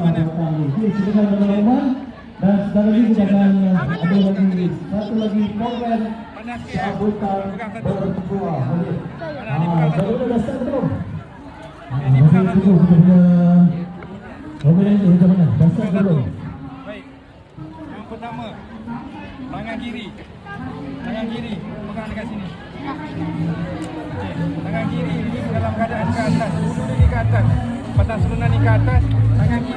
macam mana? Silakan teman-teman. Dan sekarang lagi kita akan ada lagi satu lagi program sambutan berbuah. Baru dah start belum? Masih tunggu kita punya program ini macam mana? Dah start belum? Baik. Yang pertama, tangan kiri. Tangan kiri pegang dekat sini. Okey, tangan kiri ini dalam keadaan ke atas. Dulu ni ke atas. Patah selunan ni ke atas. Tangan kiri